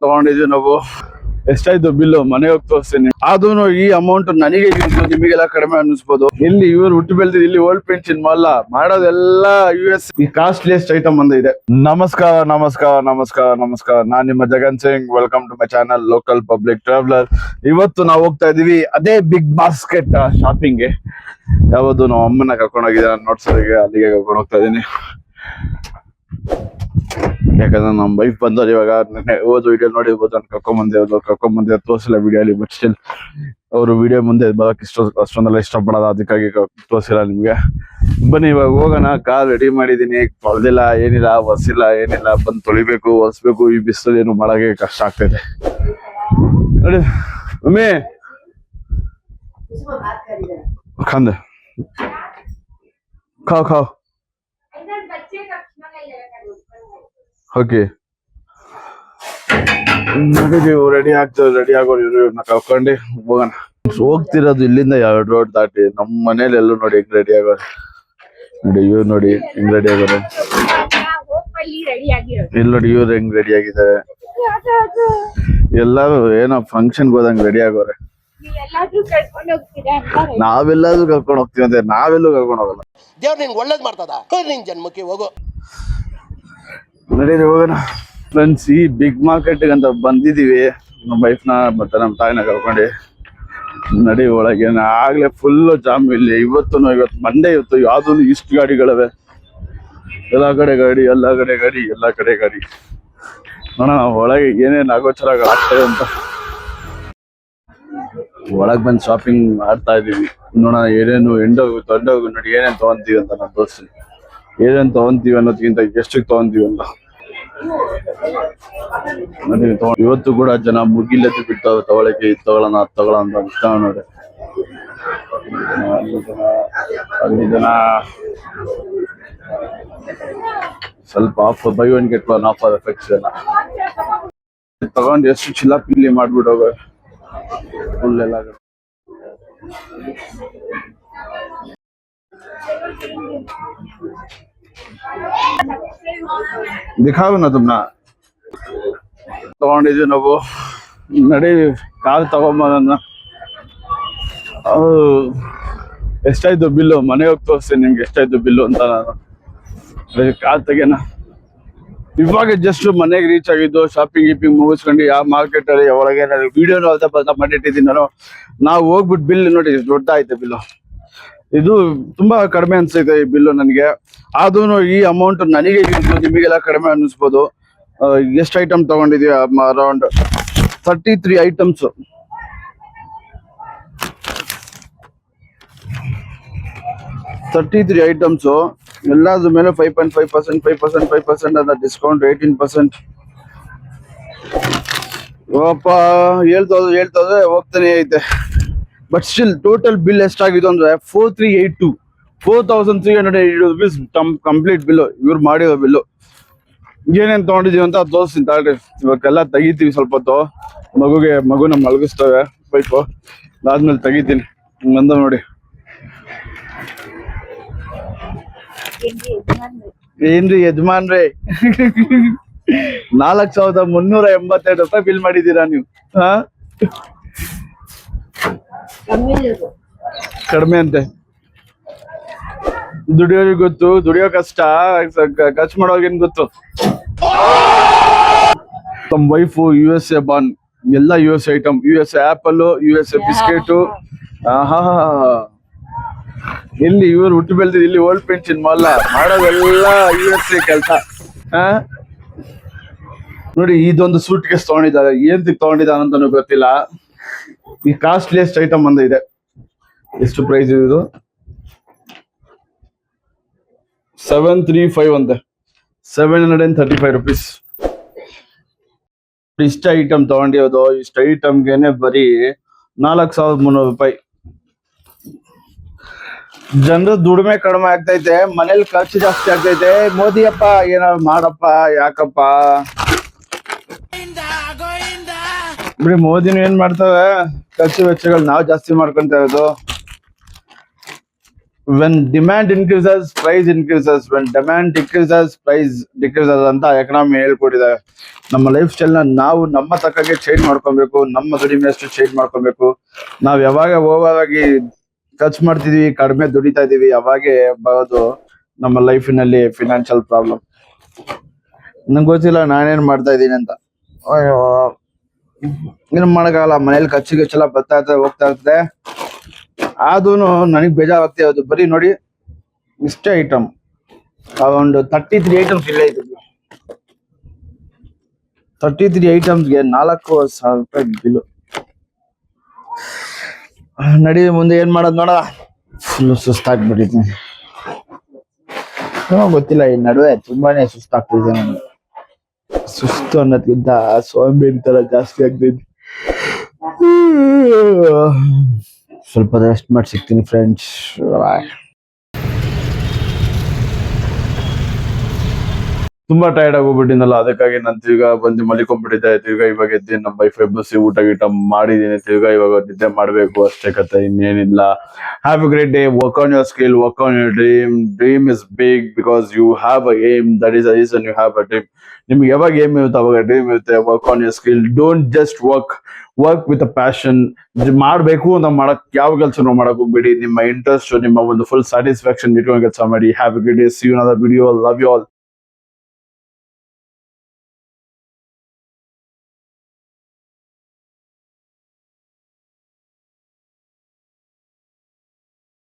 ತಗೊಂಡಿದ್ವಿ ನಾವು. ಎಷ್ಟಾಯ್ತು ಬಿಲ್ಲು ಮನೆ ಹೋಗಿ ತೋರಿಸ್ತೀನಿ. ಆದ್ರೂ ಈ ಅಮೌಂಟ್ ನನಗೆ ನಿಮಗೆಲ್ಲ ಕಡಿಮೆ ಅನಿಸ್ಬೋದು. ಇಲ್ಲಿ ಇವ್ರು ಹುಟ್ಟು ಬೆಳೆದಿದ್ದು ಇಲ್ಲಿ ಓಲ್ಡ್ ಪೆನ್ಷನ್ ಅಲ್ಲ, ಮಾಡೋದೆಲ್ಲ US ಈ ಕಾಸ್ಟ್ಲಿಯಸ್ಟ್ ಐಟಮ್ ಒಂದು ಇದೆ. ನಮಸ್ಕಾರ ನಮಸ್ಕಾರ ನಮಸ್ಕಾರ ನಮಸ್ಕಾರ, ನಾನ್ ನಿಮ್ಮ Jagan Singh. Welcome to my channel local public traveller. ಇವತ್ತು ನಾವು ಹೋಗ್ತಾ ಇದೀವಿ ಅದೇ ಬಿಗ್ ಬಾಸ್ಕೆಟ್ ಶಾಪಿಂಗ್ಗೆ. ಯಾವತ್ತು ನಾವು ಅಮ್ಮನ ಕರ್ಕೊಂಡು ಹೋಗಿದ್ದೆ ನೋಡ್ಸೋರಿಗೆ, ಅಲ್ಲಿಗೆ ಕರ್ಕೊಂಡು ಹೋಗ್ತಾ ಇದೀನಿ. ಯಾಕಂದ್ರೆ ನಮ್ ವೈಫ್ ಬಂದವ್ರು ಇವಾಗ. ಓದು ವಿಡಿಯೋ ನೋಡಿರ್ಬೋದು, ನಾನು ಕರ್ಕೊಂಬಂದೆ ತೋರಿಸಿಲ್ಲ ವಿಡಿಯೋಲಿ. ಬಟ್ ಸ್ಟಿಲ್ ಅವರು ವಿಡಿಯೋ ಮುಂದೆ ಬರೋಕೆ ಅಷ್ಟೊಂದೆಲ್ಲ ಇಷ್ಟಪಡೋದು, ಅದಕ್ಕಾಗಿ ತೋರಿಸಿಲ್ಲ ನಿಮ್ಗೆ. ಬನ್ನಿ ಇವಾಗ ಹೋಗೋಣ. ಕಾರ್ ರೆಡಿ ಮಾಡಿದೀನಿ, ತೊಳೆದಿಲ್ಲ ಏನಿಲ್ಲ, ಒರೆಸಿಲ್ಲ ಏನಿಲ್ಲ. ಬಂದು ತೊಳಿಬೇಕು, ಒರೆಸ್ಬೇಕು. ಈ ಬಿಸಿಲು ಏನು ಮಾಡಕ್ಕೆ ಕಷ್ಟ ಆಗ್ತೈತೆ ನೋಡಿ. ಮಮ್ಮಿ ಖಾಂದೆ ಖಾವ್ ಖಾವ್. ಓಕೆ ರೆಡಿ ಆಗ್ತದೆ. ರೆಡಿ ಆಗೋರು ಇವ್ರನ್ನ ಕರ್ಕೊಂಡು ಹೋಗೋಣ. ಹೋಗ್ತಿರೋದು ಇಲ್ಲಿಂದ 2 ರೋಡ್ ದಾಟಿ. ನಮ್ಮ ಮನೇಲಿ ಎಲ್ಲೂ ನೋಡಿ ಹೆಂಗ್ ರೆಡಿ ಆಗೋರು ನೋಡಿ. ಇವ್ರು ನೋಡಿ ಹೆಂಗ್ ರೆಡಿ ಆಗೋರು. ಇಲ್ಲಿ ನೋಡಿ ಇವ್ರು ಹೆಂಗ್ ರೆಡಿ ಆಗಿದ್ದಾರೆ. ಎಲ್ಲಾರು ಏನೋ ಫಂಕ್ಷನ್ಗೆ ಹೋದಂಗ್ ರೆಡಿ ಆಗೋರೆ. ನಾವೆಲ್ಲಾದ್ರೂ ಕರ್ಕೊಂಡು ಹೋಗ್ತೀವಿ ಅಂದ್ರೆ ನಾವೆಲ್ಲೂ ಕರ್ಕೊಂಡು ಹೋಗಲ್ಲ. ದೇವ್ರು ನಿಂಗೆ ಒಳ್ಳೇದ್ ಮಾಡ್ತದ, ನಿನ್ ಜನ್ಮಕ್ಕೆ ಹೋಗೋ. ನಡೀರಿ ಹೋಗೋಣ ಫ್ರೆಂಡ್ಸ್. ಈ ಬಿಗ್ ಮಾರ್ಕೆಟ್ ಅಂತ ಬಂದಿದೀವಿ. ನಮ್ಮ ವೈಫ್ನ ಮತ್ತೆ ನಮ್ಮ ತಾಯಿನ ಕರ್ಕೊಂಡು ನಡಿ ಒಳಗೆ. ಆಗ್ಲೇ ಫುಲ್ ಜಾಮ್ ಇಲ್ಲಿ. ಇವತ್ತು ಮಂಡೇ, ಇವತ್ತು ಯಾವ್ದು ಇಷ್ಟು ಗಾಡಿಗಳವೆ. ಎಲ್ಲಾ ಕಡೆ ಗಾಡಿ, ಎಲ್ಲಾ ಕಡೆ ಗಾಡಿ, ಎಲ್ಲಾ ಕಡೆ ಗಾಡಿ. ನೋಡೋಣ ಒಳಗೆ ಏನೇನ್ ಆಗೋಚರಗಳಾಗ್ತದೆ ಅಂತ. ಒಳಗ್ ಬಂದು ಶಾಪಿಂಗ್ ಮಾಡ್ತಾ ಇದೀವಿ. ನೋಡೋಣ ಏನೇನು ತೊಂಡೋಗು ನೋಡಿ ಏನೇನ್ ತಗೊಂತೀವಿ ಅಂತ ನಾನು ತೋರಿಸ್ತೀನಿ. ಏನೇನ್ ತಗೊಂತೀವಿ ಅನ್ನೋದಕ್ಕಿಂತ ಎಷ್ಟಕ್ಕೆ ತಗೊಂತೀವಿ ಅಂತ ನೋಡಿ. ಇವತ್ತು ಕೂಡ ಜನ ಮುಗಿಲೆದ್ದು ಬಿಟ್ಟವ್ರು ತಗೊಳಕ್ಕೆ. ಇದು ತಗೊಳ್ಳೋಣ, ಅದು ತಗೊಳ್ಳೋಣ ಅಂತ ಇಷ್ಟ ನೋಡಿ. ಅಲ್ಲಿ ಜನ ಸ್ವಲ್ಪ of, by 1 get 1 offer effects ಎಲ್ಲ ತಗೊಂಡು ಎಷ್ಟು ಚಿಲ್ಲ ಪಿಲ್ಲಿ ಮಾಡ್ಬಿಡೋಗ ಫುಲ್ ಎಲ್ಲ. ದಿಖಾವು ನಾ ತುಮ್ನ ತಗೊಂಡಿದ್ವಿ ನಾವು. ನಡಿ ಕಾರ್ ತಗೊಂಬಂದ. ಎಷ್ಟಾಯ್ತು ಬಿಲ್ಲು ಮನೆ ಹೋಗಿ ತೋರಿಸ್ತೀನಿ ನಿಮ್ಗೆ ಎಷ್ಟಾಯ್ತು ಬಿಲ್ಲು ಅಂತ. ನಾನು ಕಾರ್ ತೆಗೆನ ಇವಾಗ ಜಸ್ಟ್ ಮನೆಗೆ ರೀಚ್ ಆಗಿದ್ದು. ಶಾಪಿಂಗ್ ಮುಗಿಸ್ಕೊಂಡು ಯಾವ ಮಾರ್ಕೆಟ್ ಅಲ್ಲಿ ಒಳಗೆ ವಿಡಿಯೋನು ಅರ್ಧ ಮಾಡಿಟ್ಟಿದ್ದೀನಿ ನಾನು. ನಾವು ಹೋಗ್ಬಿಟ್ಟು ಬಿಲ್ ನೋಡಿ ದೊಡ್ಡ ಆಯ್ತು ಬಿಲ್ಲು. ಇದು ತುಂಬಾ ಕಡಿಮೆ ಅನ್ಸೈತೆ ಈ ಬಿಲ್ಲು ನನಗೆ. ಆದ್ರೂ ಈ ಅಮೌಂಟ್ ನನಗೆ ನಿಮಗೆಲ್ಲ ಕಡಿಮೆ ಅನಿಸ್ಬೋದು. ಎಷ್ಟು ಐಟಮ್ ತಗೊಂಡಿದೀವಿ? Around 33 items. 33 ಐಟಮ್ಸ್. ಎಲ್ಲಾದ್ರ ಮೇಲೆ 5.5% ಅಂತ ಡಿಸ್ಕೌಂಟ್. 18%. ಓಪ್ಪ ಹೇಳ್ತೋದ್ರೆ ಹೋಗ್ತಾನೆ ಐತೆ. ಬಟ್ ಸ್ಟಿಲ್ ಟೋಟಲ್ ಬಿಲ್ ಎಷ್ಟಾಗಿದ್ದು ಅಂದ್ರೆ 4,380 rupees ಕಂಪ್ಲೀಟ್ ಬಿಲ್ಲು. ಇವ್ರು ಮಾಡಿರೋ ಬಿಲ್ಲು. ಏನೇನ್ ತಗೊಂಡಿದೀವಿ ಅಂತ ತೋರಿಸ್ತೀನಿ ತಾಳ್ರಿ. ಇವಕ್ಕೆಲ್ಲ ತೆಗಿತೀವಿ ಸ್ವಲ್ಪ ಹೊತ್ತು. ಮಗುನ ಮಲಗಿಸ್ತವೆ ಬೈಕು. ಅದಾದ್ಮೇಲೆ ತೆಗಿತೀನಿ. ಬಂದ ನೋಡಿ ಏನ್ರಿ ಯಜಮಾನ್ರಿ 4,382 ರೂಪಾಯಿ ಬಿಲ್ ಮಾಡಿದೀರಾ ನೀವು. ಕಡಿಮೆ ಅಂತೆ. ದುಡಿಯೋರಿಗೆ ಗೊತ್ತು, ದುಡಿಯೋ ಕಷ್ಟ, ಖರ್ಚು ಮಾಡೋರ್ಗೇನ್ ಗೊತ್ತು. ತಮ್ಮ ವೈಫು USA ಬಾನ್, ಎಲ್ಲ US item, US apple, USA biscuit. ಇಲ್ಲಿ ಇವ್ರು ಹುಟ್ಟು ಬೆಳೆದಿದ್ದು ಇಲ್ಲಿ ಓಲ್ಡ್ ಪೆನ್ಷನ್ ಅಲ್ಲ, ಮಾಡೋದೆಲ್ಲ US ಕೆಲಸ. ನೋಡಿ ಇದೊಂದು ಸೂಟ್ ಕೇಸ್ ತಗೊಂಡಿದ್ದಾರೆ. ಏನ್ ತಗೊಂಡಿದ್ದಾನೆ ಅಂತಾನು ಗೊತ್ತಿಲ್ಲ. ಈ ಕಾಸ್ಟ್ಲಿಯಸ್ಟ್ ಐಟಮ್ ಒಂದು ಇದೆ. ಎಷ್ಟು ಪ್ರೈಸ್ ಇದು? 735 ಅಂತೆ. 735 rupees. ಇಷ್ಟ ಐಟಮ್ ತಗೊಂಡಿರೋದು. ಇಷ್ಟ ಐಟಮ್ಗೆನೆ ಬರೀ 4,300 ರೂಪಾಯಿ. ಜನರು ದುಡಿಮೆ ಕಡಿಮೆ ಆಗ್ತೈತೆ, ಮನೇಲಿ ಖರ್ಚು ಜಾಸ್ತಿ ಆಗ್ತೈತೆ. ಮೋದಿಯಪ್ಪ ಏನಾದ್ರು ಮಾಡಪ್ಪ, ಯಾಕಪ್ಪ ಬಿಡಿ. ಮೋದಿನ ಏನ್ ಮಾಡ್ತವೆ, ಖರ್ಚು ವೆಚ್ಚಗಳು ನಾವು ಜಾಸ್ತಿ ಮಾಡ್ಕೊಂತ ಇರೋದು. when demand increases, price increases. When demand decreases, price decreases ಅಂತ ಎಕನಾಮಿ ಹೇಳ್ಕೊಟ್ಟಿದ್ದಾರೆ. ನಮ್ಮ ಲೈಫ್ ಸ್ಟೈಲ್ ನ ನಾವು ನಮ್ಮ ತಕ್ಕಗೆ ಚೇಂಜ್ ಮಾಡ್ಕೊಬೇಕು, ನಮ್ಮ ದುಡಿಮೆಷ್ಟು ಚೇಂಜ್ ಮಾಡ್ಕೊಬೇಕು. ನಾವ್ ಯಾವಾಗ ಓವರ್ ಆಗಿ ಖರ್ಚು ಮಾಡ್ತಿದೀವಿ, ಕಡಿಮೆ ದುಡಿತಾ ಇದೀವಿ, ಅವಾಗೆ ಬರೋದು ನಮ್ಮ ಲೈಫಿನಲ್ಲಿ ಫಿನಾನ್ಷಿಯಲ್ ಪ್ರಾಬ್ಲಮ್. ನಂಗೆ ಗೊತ್ತಿಲ್ಲ ನಾನೇನ್ ಮಾಡ್ತಾ ಇದ್ದೀನಿ ಅಂತ. ಅಯ್ಯೋ, ಏನು ಮಾಡಕ್ಕಾಗಲ್ಲ, ಮನೇಲಿ ಖರ್ಚು ಗಿಚ್ಚೆಲ್ಲ ಬರ್ತಾ ಇರ್ತದೆ, ಹೋಗ್ತಾ ಇರ್ತದೆ. ಆದ್ರೂ ನನಗೆ ಬೇಜಾರಾಗ್ತಾ ಇರೋದು ಬರೀ ನೋಡಿ ಇಷ್ಟೇ ಐಟಮ್, ಒಂದು 33 ಐಟಮ್ಸ್ ಇಲ್ಲೇ ಇದ್ದು. 33 ಐಟಮ್ಸ್ಗೆ 4,000 ರೂಪಾಯಿ ಬಿಲ್ಲು. ನಡಿ ಮುಂದೆ ಏನ್ ಮಾಡೋದು ನೋಡ. ಫುಲ್ ಸುಸ್ತಾಗ್ಬಿಟ್ಟಿದ್ದೀನಿ. ಗೊತ್ತಿಲ್ಲ, ಈ ನಡುವೆ ತುಂಬಾನೇ ಸುಸ್ತಾಗ್ತಿದೆ ನನಗೆ. ಸುಸ್ತು ಅನ್ನೋದ್ಕಿಂತ ಸೋಂಬೇರಿ ತರ ಜಾಸ್ತಿ ಆಗ್ತೈತಿ. ಸ್ವಲ್ಪ ರೆಸ್ಟ್ ಮಾಡಿ ಸಿಗ್ತೀನಿ ಫ್ರೆಂಡ್ಸ್. ತುಂಬಾ ಟೈರ್ಡ್ ಆಗೋಗ್ಬಿಟ್ಟಿನಲ್ಲ, ಅದಕ್ಕಾಗಿ ನಾನು ತಿರ್ಗಾ ಬಂದು ಮಲಿಕೊಂಡ್ಬಿಟ್ಟಿದ್ದೆ. ತಿರ್ಗಾ ಇವಾಗ ಎದ್ದು ನಮ್ಮ ವೈಫ್ ಎಬ್ಬಸಿ ಊಟ ಗೀಟ ಮಾಡಿದೀನಿ. ತಿರ್ಗಾ ಇವಾಗ ನಿದ್ದೆ ಮಾಡ್ಬೇಕು ಅಷ್ಟೇ ಕತೆ, ಇನ್ನೇನಿಲ್ಲ. Have a great day. Work on your skill, work on your dream. Dream is big because you have a aim. That is the reason you have a dream. ನಿಮ್ಗೆ ಯಾವಾಗ ಏಮ್ ಇರುತ್ತೆ ಅವಾಗ ಡ್ರೀಮ್ ಇರುತ್ತೆ. Work on your skill. Don't just work with a passion. ಮಾಡ್ಬೇಕು ಅಂತ ಮಾಡಕ್ ಯಾವ ಕೆಲಸನೂ ಮಾಡಕ್ ಹೋಗ್ಬೇಡಿ. ನಿಮ್ಮ ಇಂಟ್ರೆಸ್ಟ್, ನಿಮ್ಮ ಒಂದು ಫುಲ್ ಸ್ಯಾಟಿಸ್ಫ್ಯಾಕ್ಷನ್ ಇಟ್ಕೊಂಡು ಕೆಲಸ ಮಾಡಿ. Have a great day. See you in other video. Love you all.